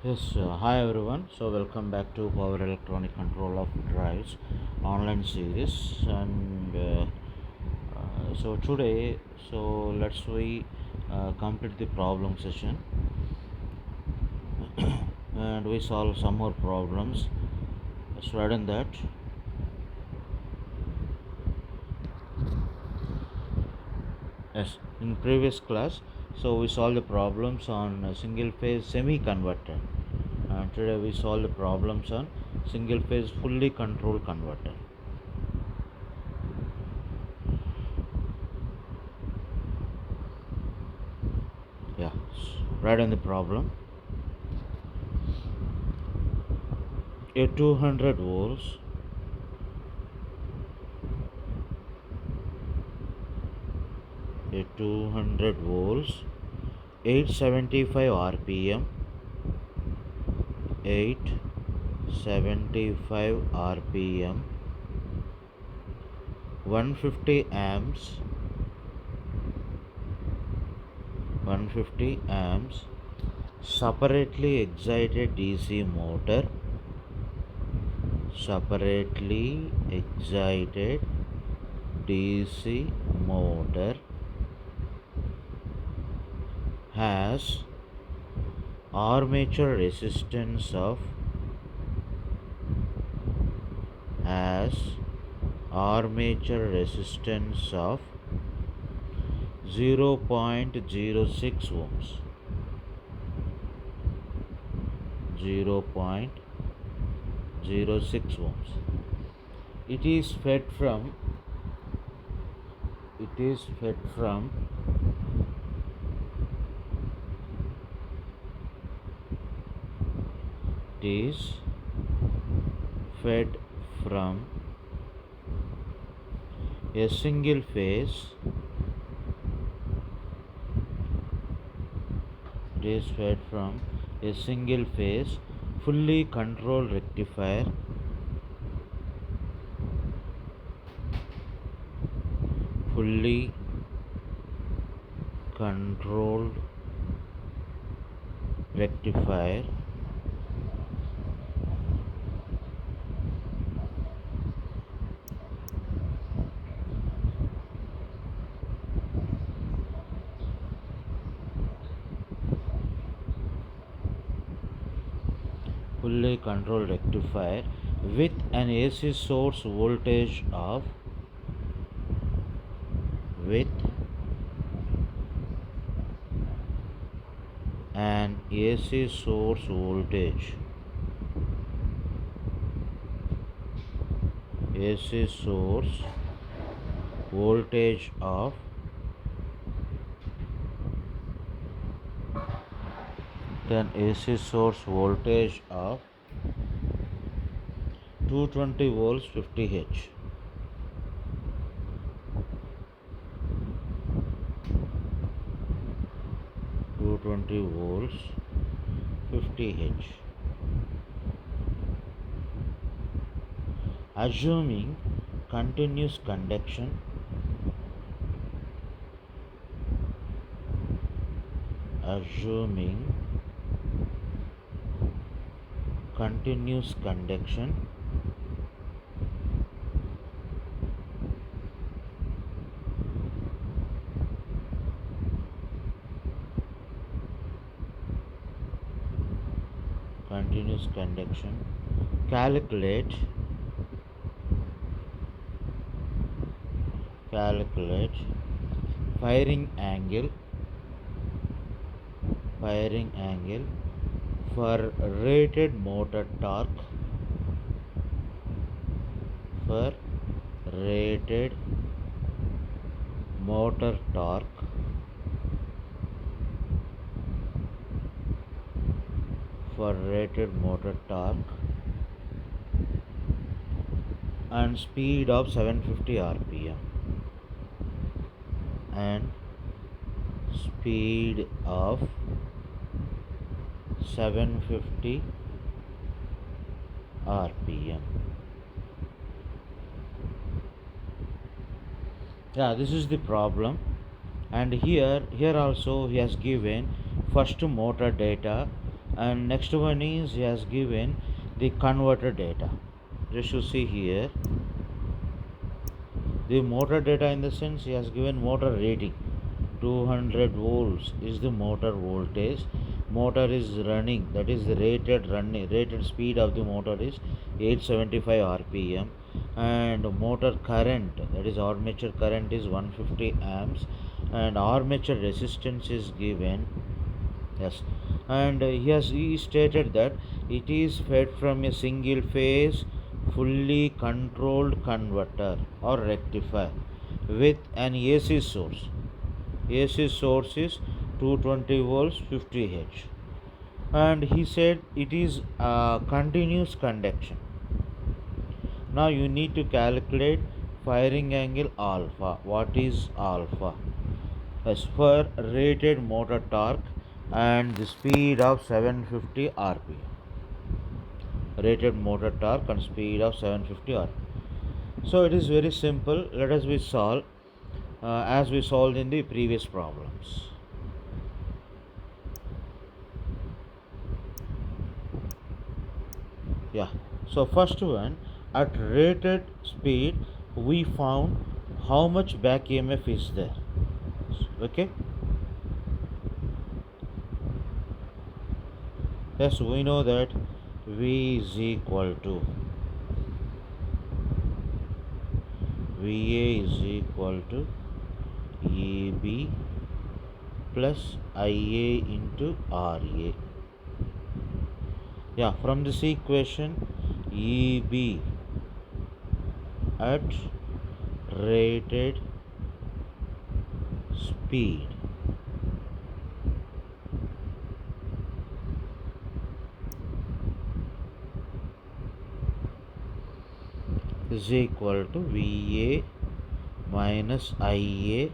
Yes, hi everyone. So welcome back to Power Electronic Control of Drives online series, and so today, let's we complete the problem session, and we solve some more problems. So rather than that, yes, in previous class, so we solved the problems on a single phase semi converter, and today we solve the problems on single phase fully controlled converter. Yeah, right on the problem. A 200 volts, a 200 volts, 875 rpm, 875 rpm, 150 amps, 150 amps, separately excited DC motor, separately excited DC motor has armature resistance of has armature resistance of 0.06 ohms, 0.06 ohms. It is fed from it is fed from it is fed from a single phase. It is fed from a single phase fully controlled rectifier, fully controlled rectifier fully controlled rectifier with an AC source voltage of with an AC source voltage AC source voltage of 220 volts 50 H. 220 volts 50 H. Assuming continuous conduction assuming continuous conduction continuous conduction calculate firing angle for rated motor torque for rated motor torque and speed of 750 rpm and speed of 750 rpm. Yeah, this is the problem, and here also he has given first motor data And next one is he has given the converter data. Just you see here the motor data, in the sense he has given motor rating 200 volts is the motor voltage. Motor is running, that is the rated speed of the motor is 875 rpm, and motor current, that is armature current, is 150 amps, and armature resistance is given. Yes, and he stated that it is fed from a single phase fully controlled converter or rectifier with an AC source. AC source is 220 volts 50 H, and he said it is continuous conduction. Now you need to calculate firing angle alpha. What is alpha? As for rated motor torque and the speed of 750 rpm. Rated motor torque and speed of 750 rpm. So it is very simple. Let us we solve as we solved in the previous problems. Yeah, so first one, at rated speed we found how much back EMF is there. Okay, yes, we know that V is equal to VA is equal to EB plus IA into RA. Yeah, from this equation, EB at rated speed is equal to VA minus IA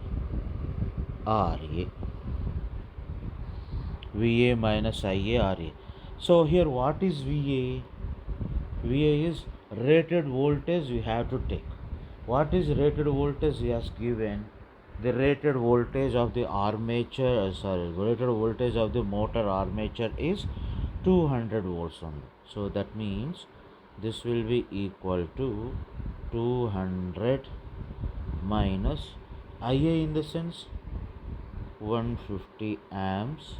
RA. VA minus IA RA. So here what is VA? VA is rated voltage we have to take. What is rated voltage? He has given the rated voltage of the rated voltage of the motor armature is 200 volts only. So that means this will be equal to 200 minus IA, in the sense 150 amps,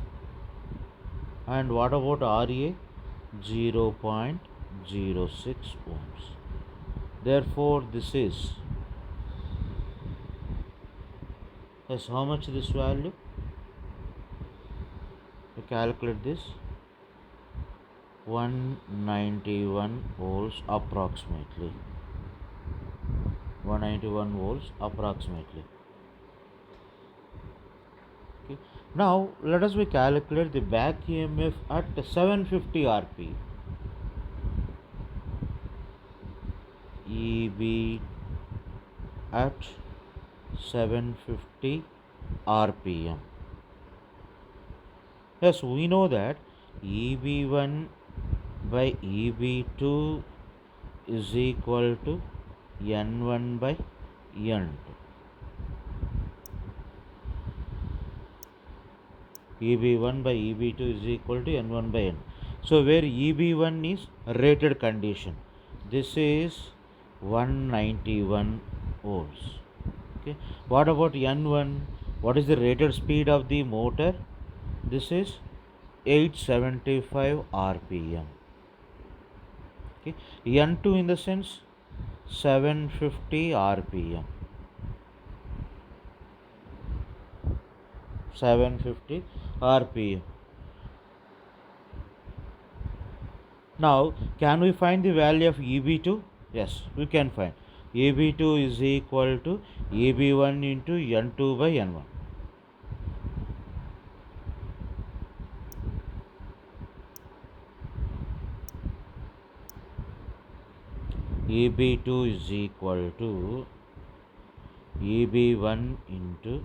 and what about RA? 0.06 ohms. Therefore this is, yes, how much this value? We calculate this, 191 volts approximately. 191 volts approximately. Okay. Now let us calculate the back EMF at 750 rpm. EB at 750 rpm. Yes, we know that EB1 by EB2 is equal to N1 by N2. EB1 by EB2 is equal to N1 by N. So where EB1 is rated condition, this is 191 volts. Okay. What about N1? What is the rated speed of the motor? This is 875 rpm. Okay. N2, in the sense 750 rpm. 750 rpm. Now can we find the value of EB2? Yes, we can find. EB2 is equal to EB1 into N2 by N1. EB2 is equal to EB1 into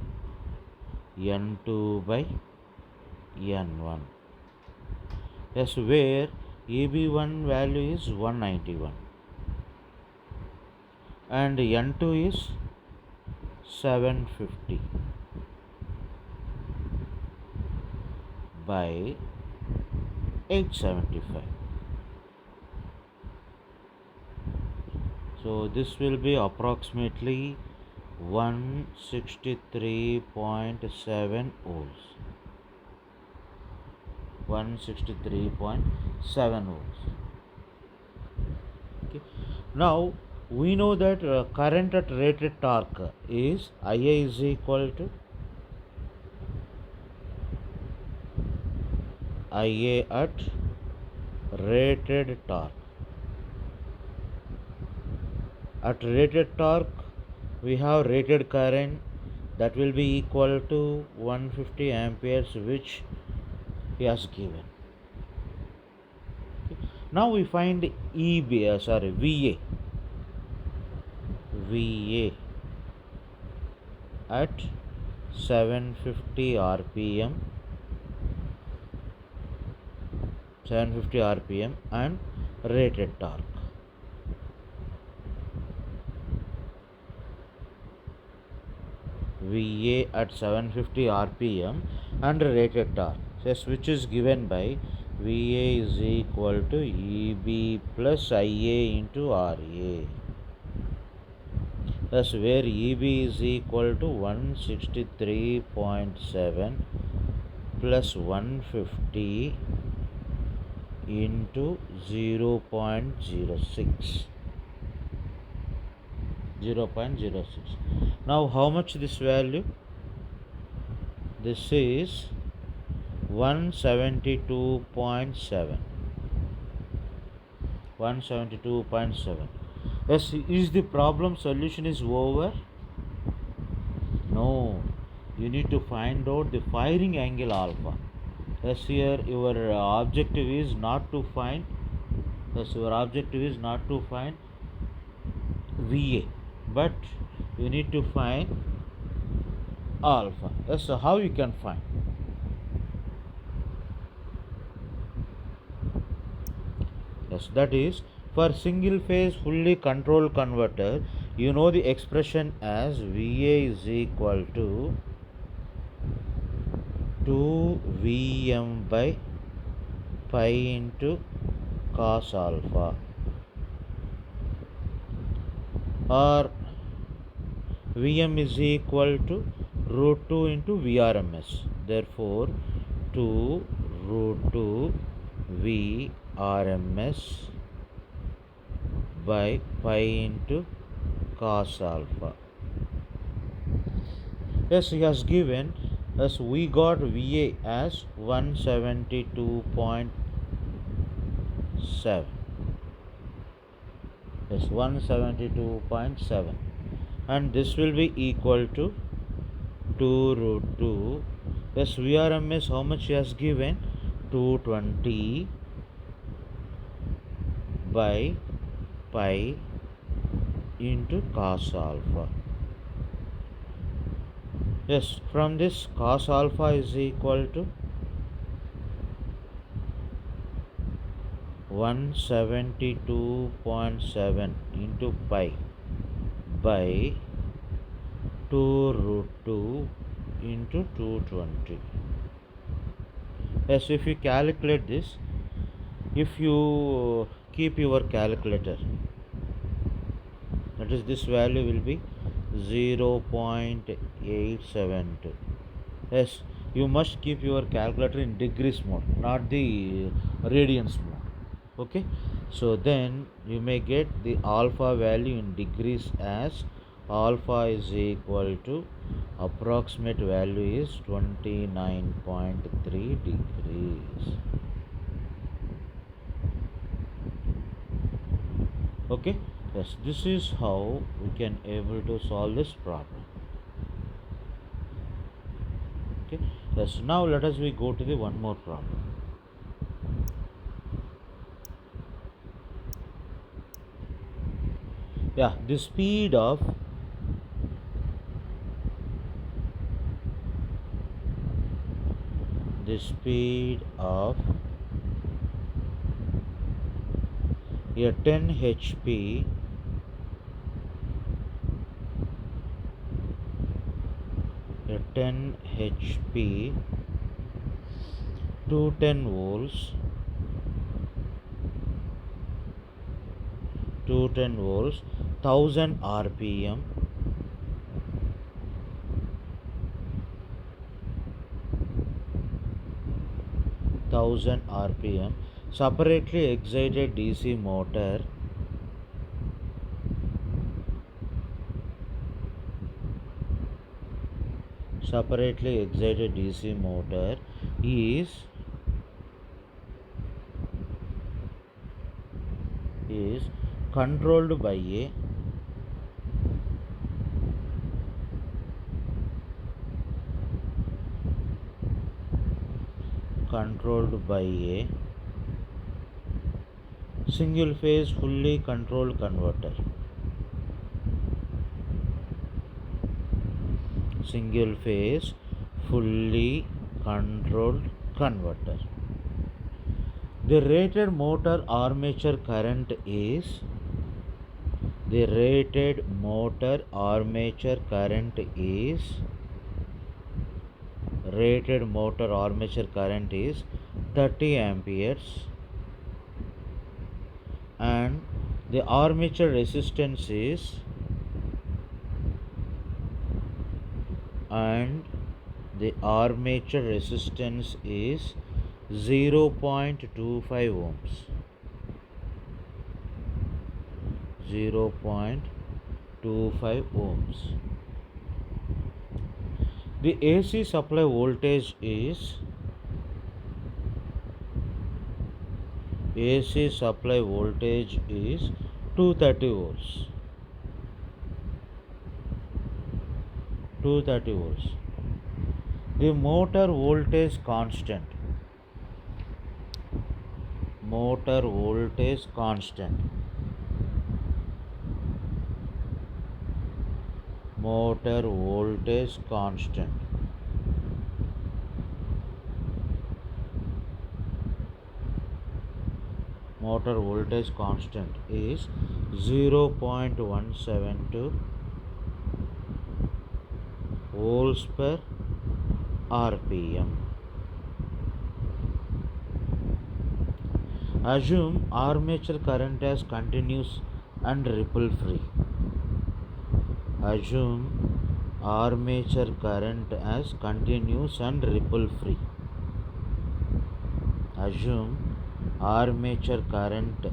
N2 by N1. Yes, where EB1 value is 191 and N2 is 750 by 875. So this will be approximately 163.7 volts. 163.7 volts. Okay. Now we know that current at rated torque is Ia is equal to Ia at rated torque. At rated torque we have rated current that will be equal to 150 amperes, which he has given. Okay. Now we find VA at 750 rpm and rated torque. VA at 750 rpm and rated torque. Yes, which is given by VA is equal to EB plus IA into RA. Thus, where EB is equal to 163.7 plus 150 into 0.06. Now how much this value? This is 172.7. Yes, is the problem solution is over? No, you need to find out the firing angle alpha. Yes, here your objective is not to find VA, but you need to find alpha. Yes, so how you can find? Yes, that is for single phase fully controlled converter, you know the expression as VA is equal to 2 Vm by pi into cos alpha, or Vm is equal to root 2 into Vrms. Therefore, 2 root 2 Vrms by pi into cos alpha. Yes, he has given us, we got VA as 172.7. Yes, 172.7, and this will be equal to 2 root 2. Yes, Vrms how much he has given? 220 by pi into cos alpha. Yes, from this cos alpha is equal to 172.7 into pi by 2 root 2 into 220. Yes, if you calculate this, if you keep your calculator, that is, this value will be 0.872. Yes, you must keep your calculator in degrees mode, not the radians mode. Okay, so then you may get the alpha value in degrees as alpha is equal to approximate value is 29.3 degrees. Okay, yes, this is how we can able to solve this problem. Okay, yes, now let us we go to the one more problem. Yeah, the speed of a 10 HP a 10 HP 210 volts 210 volts, 1000 rpm, separately excited DC motor, is controlled by a single phase fully controlled converter. Single phase fully controlled converter. The rated motor armature current is the rated motor armature current is 30 amperes, and the armature resistance is 0.25 ohms. 0.25 ohms. The AC supply voltage is 230 volts. 230 volts. The motor voltage constant. Motor voltage constant is 0.172 volts per rpm. Assume armature current as continuous and ripple free. Assume armature current as continuous and ripple free. Assume armature current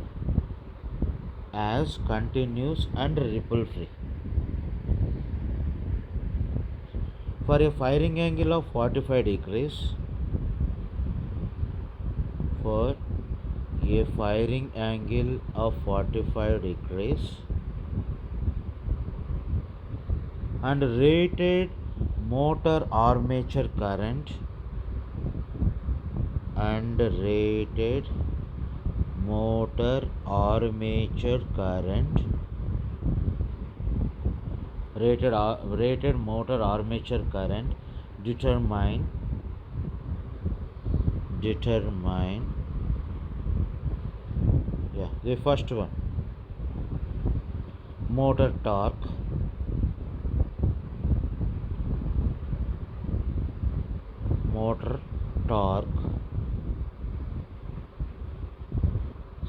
as continuous and ripple free. For a firing angle of 45 degrees, and rated motor armature current rated motor armature current determine the first one, motor torque,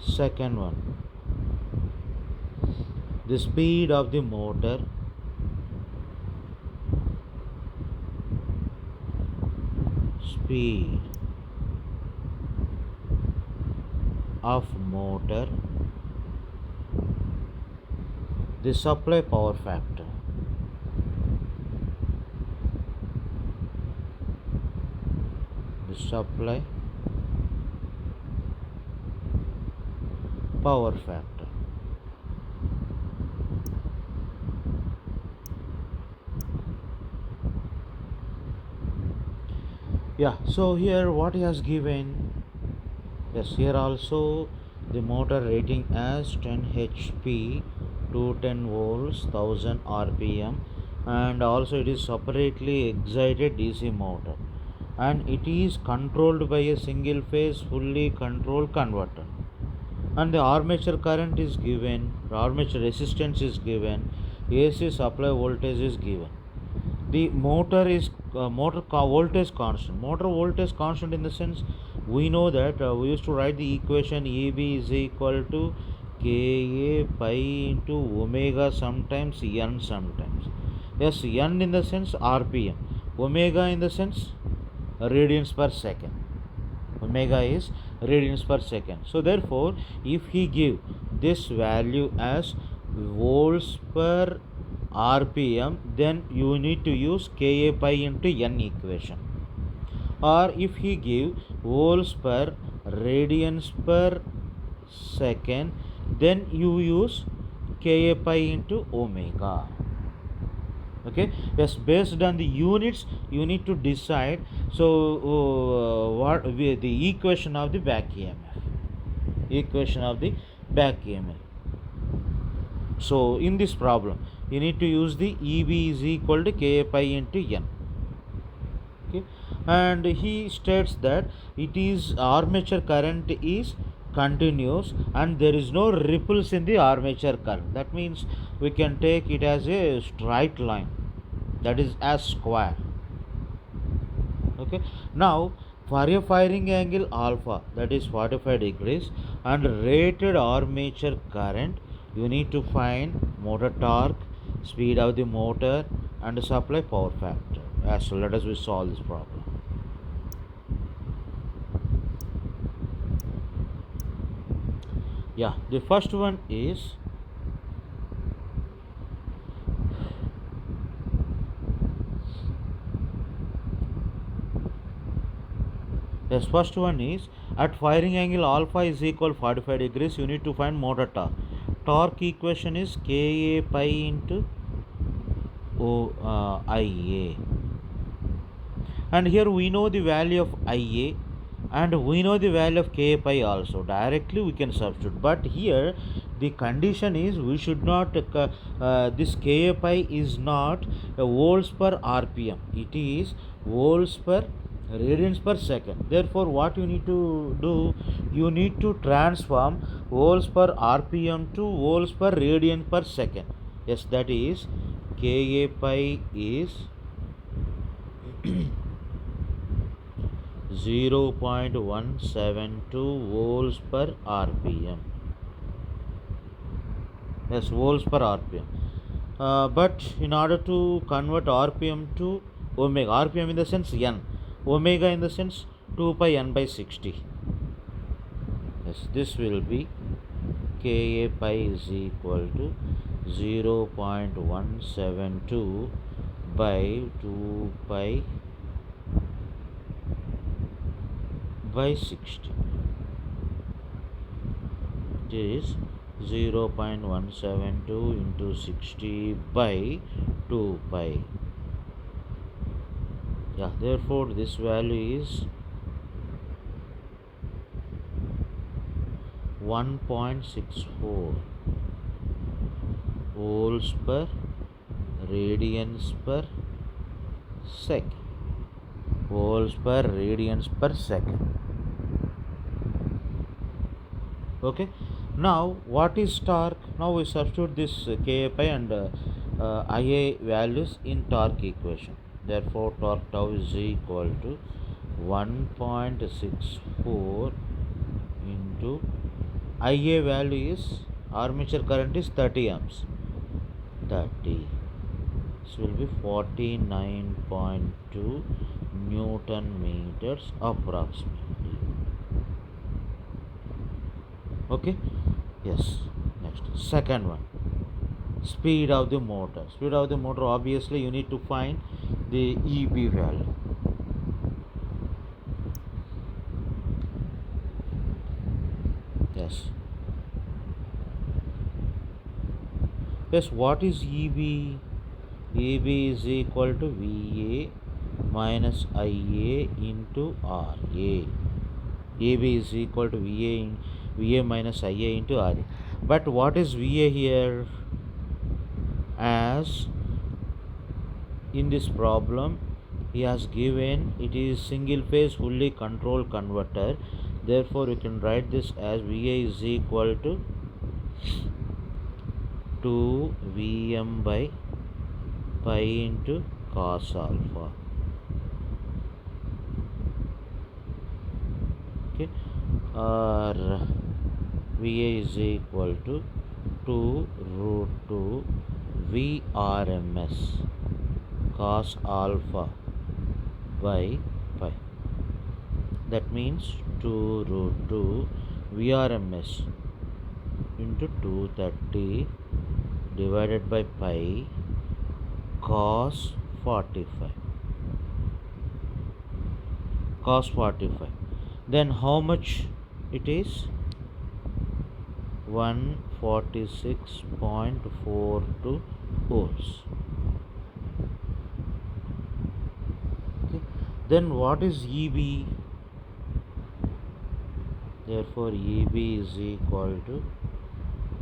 second one, the speed of the motor, the supply power factor. So here what he has given, here also the motor rating as 10 HP, 210 volts, 1000 rpm, and also it is separately excited DC motor, and it is controlled by a single phase fully controlled converter, and the armature current is given, armature resistance is given, AC supply voltage is given. The motor is voltage constant. Motor voltage constant in the sense, we know that we used to write the equation EB is equal to Ka pi into omega sometimes n sometimes. Yes, n in the sense rpm, omega in the sense radians per second. Omega is radians per second. So therefore, if he give this value as volts per rpm, then you need to use Ka pi into n equation. Or if he give volts per radians per second, then you use Ka pi into omega. Okay, yes, based on the units you need to decide. So the equation of the back EMF. So in this problem you need to use the Eb is equal to Ka pi into n. Okay, and he states that it is armature current is continuous and there is no ripples in the armature current. That means we can take it as a straight line, that is as square. Okay, now for a firing angle alpha, that is 45 degrees, and rated armature current, you need to find motor torque, speed of the motor, and supply power factor. So let us solve this problem. Yeah, the first one is first one is at firing angle alpha is equal 45 degrees, you need to find motor torque. Torque equation is Ka pi into Ia, and here we know the value of Ia and we know the value of Ka pi also. Directly we can substitute, but here the condition is we should not this Ka pi is not volts per rpm, it is volts per radians per second. Therefore what you need to do, you need to transform volts per rpm to volts per radian per second. Yes, that is Ka pi is 0.172 volts per rpm. Yes, volts per rpm. But in order to convert rpm to omega, rpm in the sense n, omega in the sense 2 pi n by 60. Yes, this will be Ka pi is equal to 0.172 by 2 pi by 60. It is 0.172 into 60 by 2 pi. Yeah, therefore this value is 1.64 volts per radians per second. Volts per radians per second. Okay, now what is torque? Now we substitute this Ka pi and Ia values in torque equation. Therefore torque tau is equal to 1.64 into Ia value is armature current is 30 amps. 30. This will be 49.2 Newton meters approximately. Okay, yes. Next, second one, speed of the motor. Speed of the motor, obviously you need to find the Eb value. Yes, what is Eb? Eb is equal to Va minus Ia into Ra. Eb is equal to Va minus Ia into Ra. But what is Va here? As in this problem he has given it is single phase fully controlled converter. Therefore you can write this as Va is equal to 2 Vm by pi into cos alpha. Okay, or VA is equal to 2 root 2 VRMS cos alpha by pi. That means 2 root 2 VRMS into 230 divided by pi cos 45. Cos 45. Then how much it is? 146.42 volts. Okay. Then what is EB? Therefore EB is equal to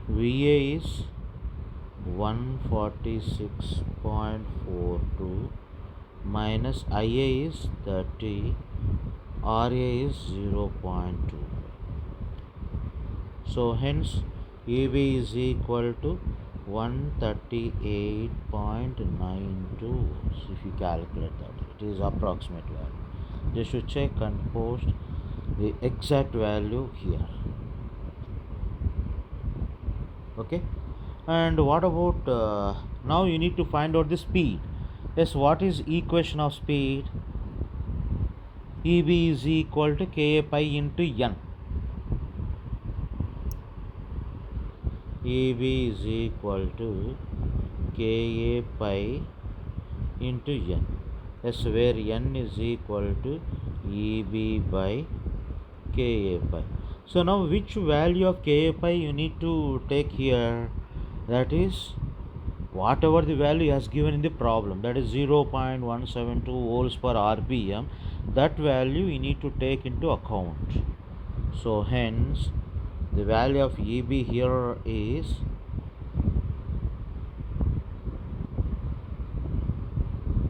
VA is 146.42 minus IA is 30, RA is 0.2. So hence EB is equal to 138.92. If you calculate that, it is approximate value. Just to check and post the exact value here. Okay. And what about now you need to find out the speed. Yes, what is equation of speed? EB is equal to Ka pi into N. EB is equal to Ka pi into N. Yes, where N is equal to EB by Ka pi. So now which value of Ka pi you need to take here? That is whatever the value has given in the problem, that is 0.172 volts per RPM, that value you need to take into account. So hence the value of EB here is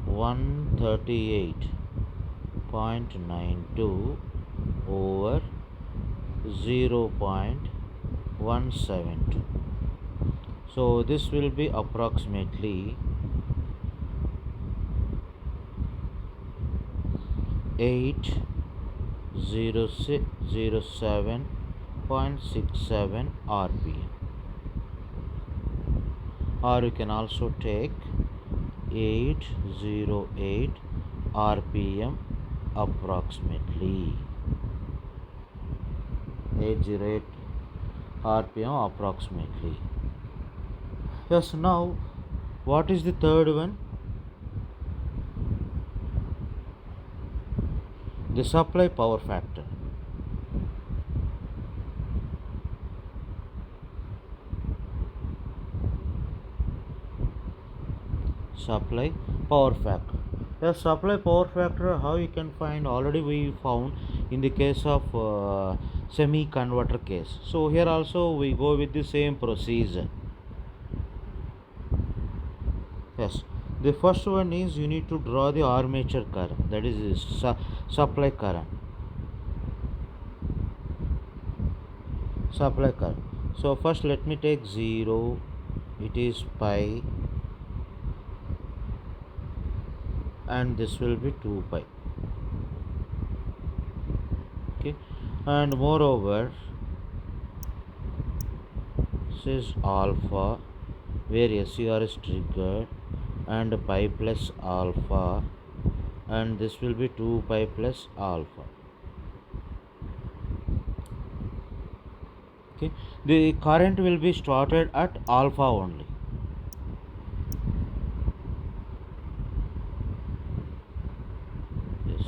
138.92 over 0.172. So this will be approximately 807.67 RPM, or you can also take 808 RPM approximately. 808 RPM approximately. Yes, now what is the third one? The supply power factor. Supply power factor. The supply power factor, how you can find? Already we found in the case of semi converter case. So here also we go with the same procedure. Yes, the first one is you need to draw the armature current, that is supply current. Supply current. So first let me take 0, it is pi, and this will be 2 pi. Okay, and moreover this is alpha, where SCR is triggered, and pi plus alpha, and this will be 2 pi plus alpha. Okay, the current will be started at alpha only. Yes,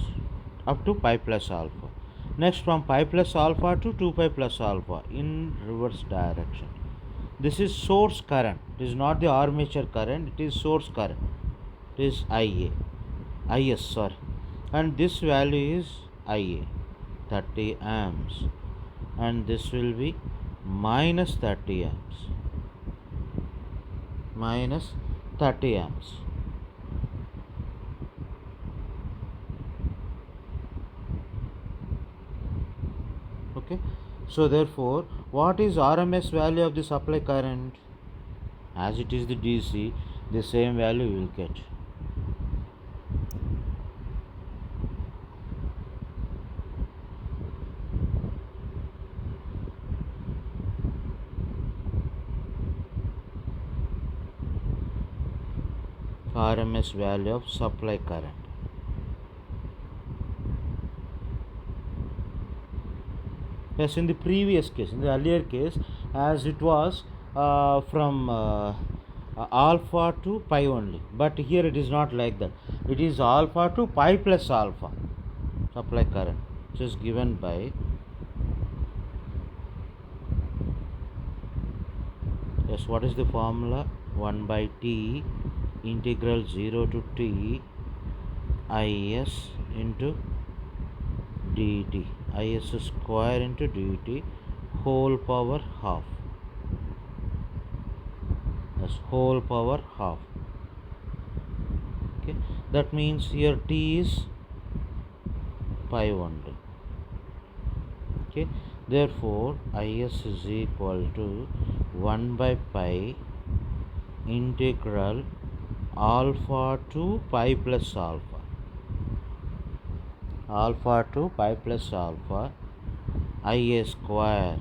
up to pi plus alpha. Next, from pi plus alpha to 2 pi plus alpha in reverse direction. This is source current. It is not the armature current. It is source current. It is IS, sorry. And this value is IA, 30 amps. And this will be minus 30 amps. Minus 30 amps. Okay. So therefore, what is RMS value of the supply current? As it is the DC, the same value you will get. RMS value of supply current. Yes, in the previous case, in the earlier case, as it was from alpha to pi only, but here it is not like that. It is alpha to pi plus alpha supply current, which is given by, yes, what is the formula? 1 by t integral 0 to t is into dt, is square into dt whole power half. Yes, whole power half. Okay, that means here t is pi only. Okay, therefore is equal to 1 by pi integral alpha to pi plus alpha, alpha to pi plus alpha ia square,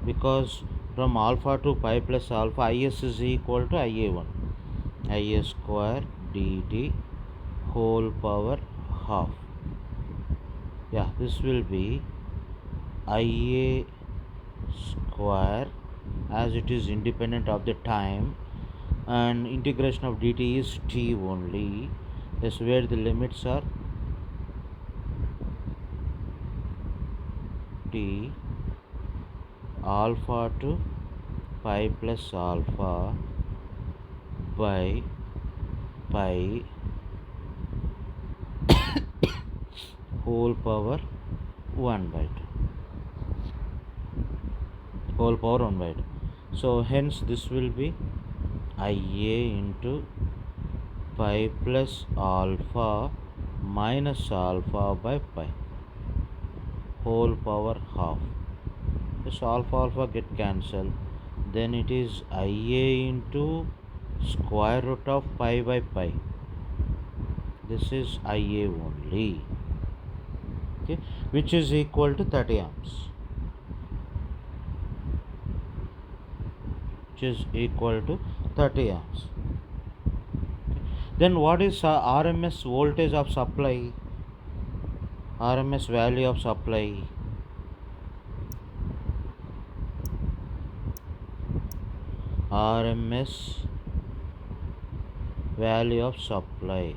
because from alpha to pi plus alpha is equal to ia1, ia square dt whole power half. Yeah, this will be ia square, as it is independent of the time and integration of dt is t only. That's where the limits are t alpha to pi plus alpha by pi whole power 1 by 2, whole power 1 by 2. So hence this will be ia into pi plus alpha minus alpha by pi whole power half. This alpha get cancelled, then it is ia into square root of pi by pi. This is ia only. Okay, which is equal to 30 amps, which is equal to 30 amps. Okay. Then what is RMS voltage of supply, RMS value of supply? RMS value of supply,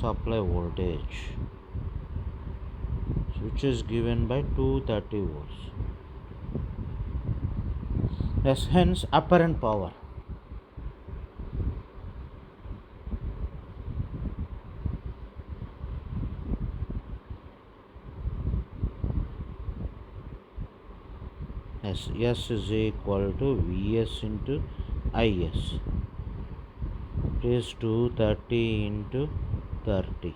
supply voltage, which is given by 230 volts. Yes, hence apparent power. Yes, S is equal to Vs into Is. It is 230 into 30.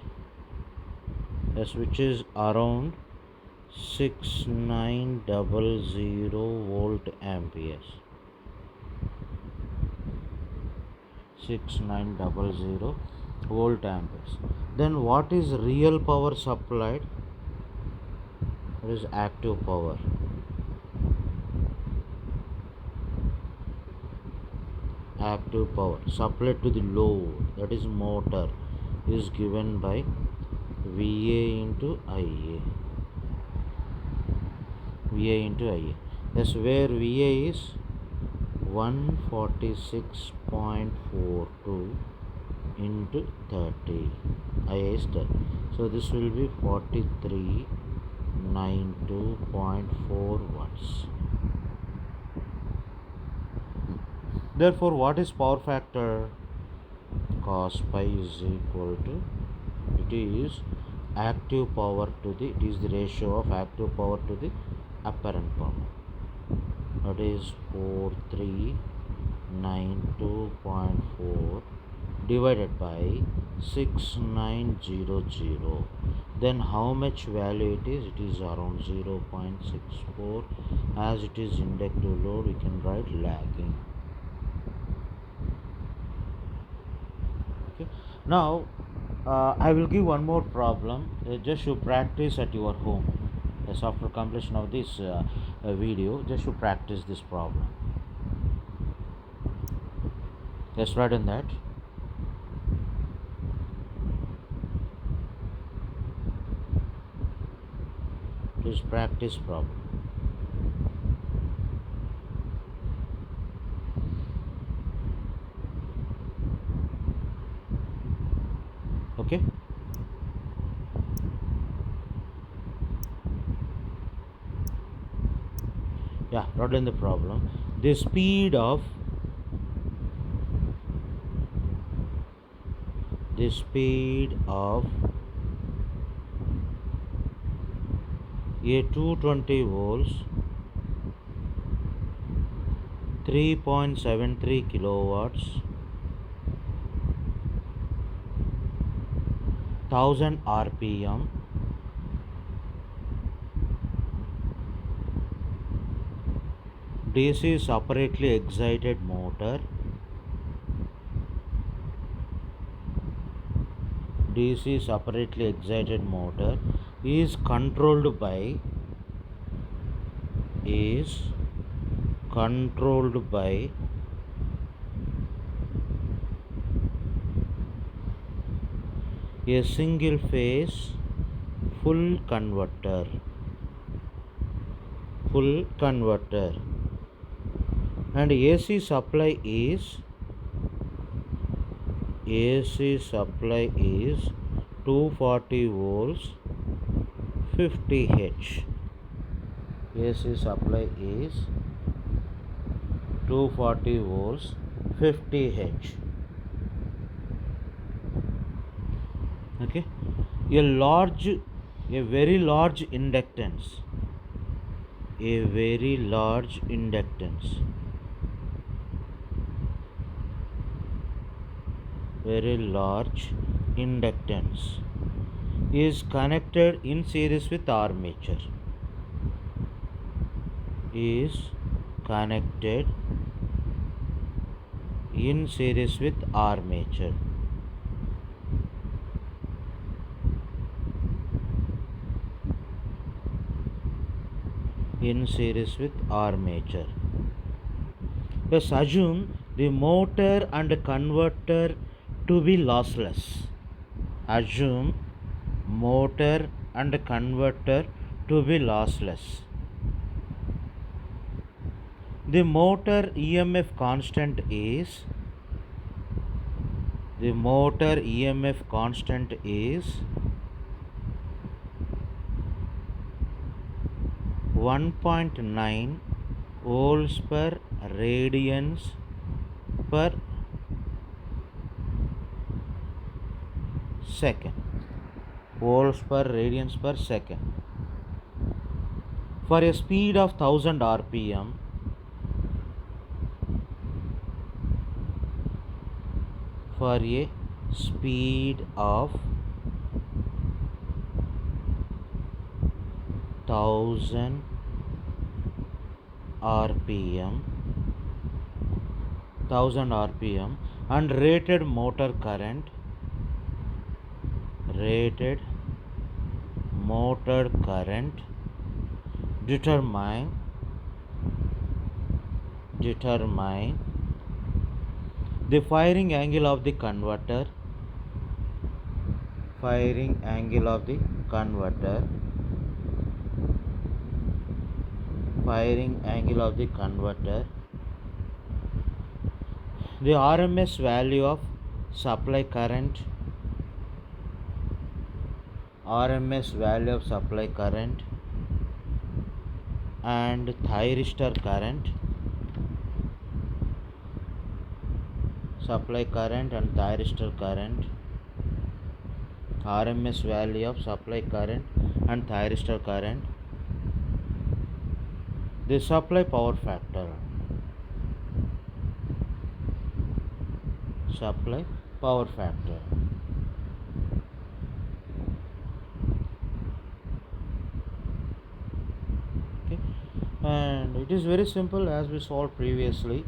Yes, which is around 6900 volt amperes. 6900 volt amperes. Then what is real power supplied? It is active power. Active power supplied to the load, that is motor, is given by VA into IA. VA into IA. That's where VA is 146.42 into 30. IA is 30. So this will be 4392.4 watts. Therefore, what is power factor? Cos pi is equal to, it is active power to the, it is the ratio of active power to the apparent power. That is 4392.4 divided by 6900. Then how much value it is? It is around 0.64. As it is inductive load, we can write lagging. Okay. Now I will give one more problem, just to practice at your home. Yes, after completion of this video, just to practice this problem. Let's write in that. Please practice problem. Okay. Yeah, write in the problem. The speed of a 220 volts 3.73 kilowatts 1000 rpm DC separately excited motor is controlled by a single phase full converter and AC supply is 240 volts 50 H. AC supply is 240 volts 50 H. Okay, a very large inductance is connected in series with armature Yes, assume the motor and converter to be lossless. The motor EMF constant is 1.9 volts per radians per second. For a speed of 1000 rpm, and rated motor current determine the firing angle of the converter the RMS value of supply current and thyristor current RMS value of supply current and thyristor current, the supply power factor okay, and it is very simple as we solved previously.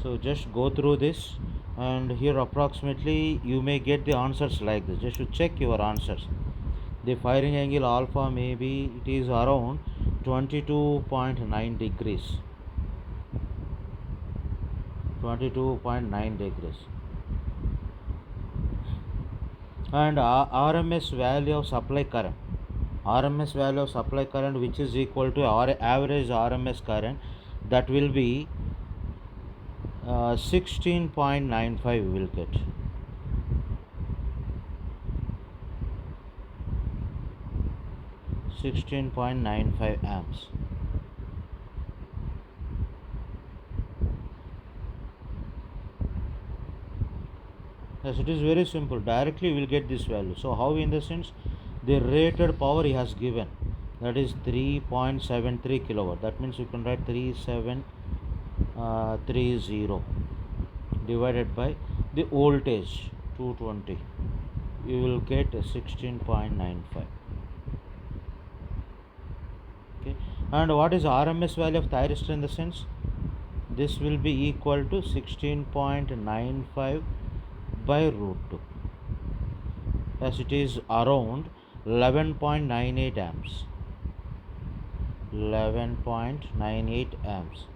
So just go through this, and here approximately you may get the answers like this. Just to check your answers, the firing angle alpha maybe it is around 22.9 degrees. 22.9 degrees. And RMS value of supply current, RMS value of supply current, which is equal to our average RMS current, that will be 16.95 we will get. 16.95 amps. Yes, it is very simple. Directly we will get this value. So how, in the sense, the rated power he has given, that is 3.73 kilowatt. That means you can write 3730 divided by the voltage 220. You will get 16.95. Okay. And what is RMS value of thyristor in the sense? This will be equal to 16.95 by root 2, as it is around 11.98 amps. 11.98 amps.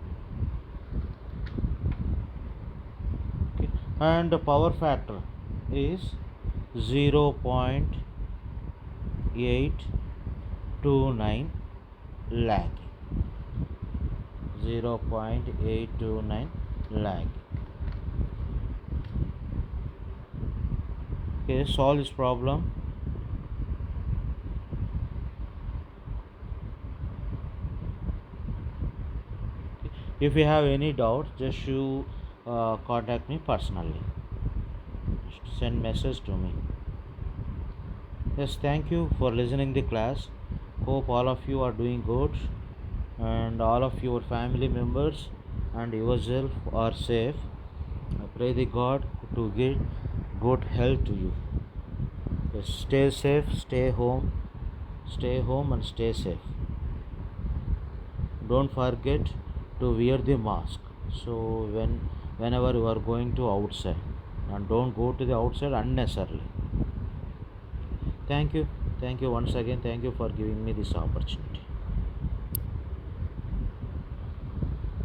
Okay. And the power factor is 0.829 lag. 0.829 lag. Okay, solve this problem. If you have any doubt, just you contact me personally. Send message to me. Yes, thank you for listening the class. Hope all of you are doing good, and all of your family members and yourself are safe. I pray the God to give good health to you. Yes, stay safe, stay home and stay safe. Don't forget to wear the mask. So whenever you are going to outside, and don't go to the outside unnecessarily. Thank you once again. Thank you for giving me this opportunity.